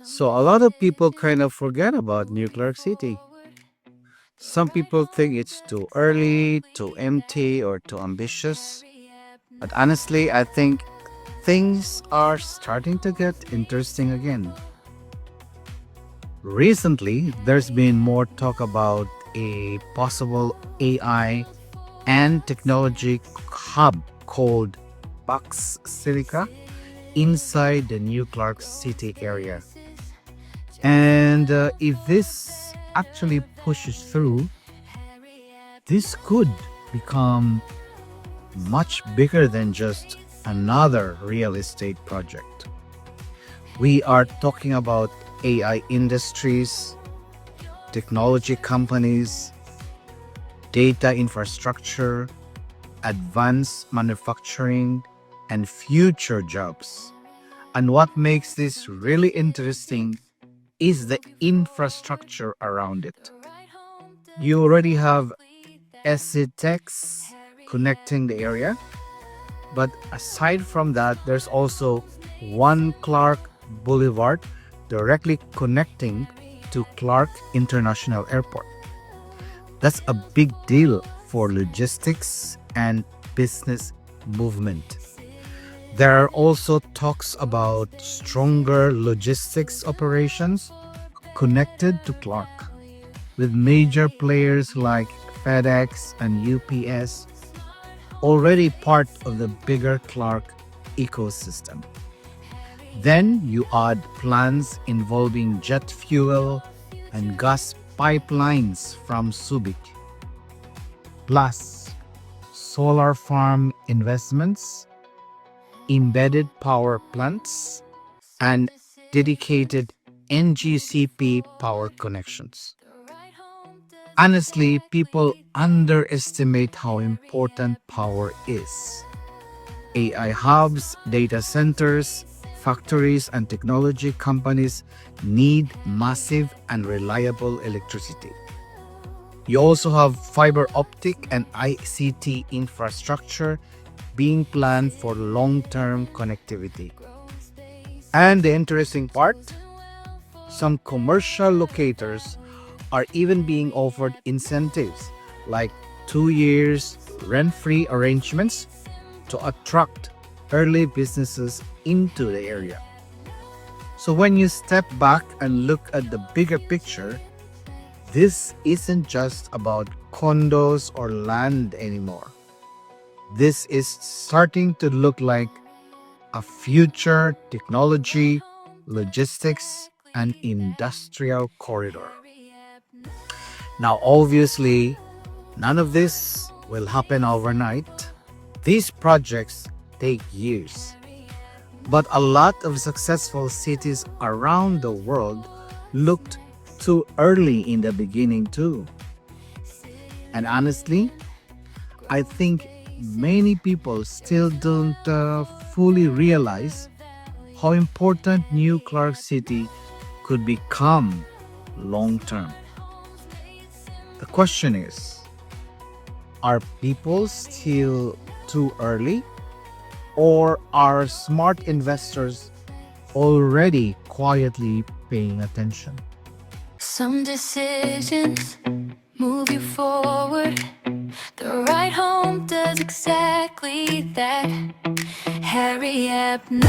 So a lot of people kind of forget about New Clark City. Some people think it's too early, too empty, or too ambitious. But honestly, I think things are starting to get interesting again. Recently, there's been more talk about a possible AI and technology hub called Pax Silica inside the New Clark City area. And if this actually pushes through, this could become much bigger than just another real estate project. We are talking about AI industries, technology companies, data infrastructure, advanced manufacturing, and future jobs. And what makes this really interesting is the infrastructure around it. You already have SCTEX connecting the area, but aside from that, there's also one Clark Boulevard directly connecting to Clark International Airport. That's a big deal for logistics and business movement. There are also talks about stronger logistics operations connected to Clark, with major players like FedEx and UPS already part of the bigger Clark ecosystem. Then you add plans involving jet fuel and gas pipelines from Subic, plus solar farm investments, embedded power plants, and dedicated NGCP power connections. Honestly, people underestimate how important power is. AI hubs, data centers, factories, and technology companies need massive and reliable electricity. You also have fiber optic and ICT infrastructure being planned for long-term connectivity. And the interesting part, some commercial locators are even being offered incentives like 2 years rent-free arrangements to attract early businesses into the area. So when you step back and look at the bigger picture, this isn't just about condos or land anymore. This is starting to look like a future technology, logistics, and industrial corridor. Now, obviously, none of this will happen overnight. These projects take years. But a lot of successful cities around the world looked too early in the beginning, too. And honestly, I think many people still don't fully realize how important New Clark City could become long term. The question is, are people still too early, or are smart investors already quietly paying attention? Some decisions move you forward. The right home does exactly that. Hurry up now.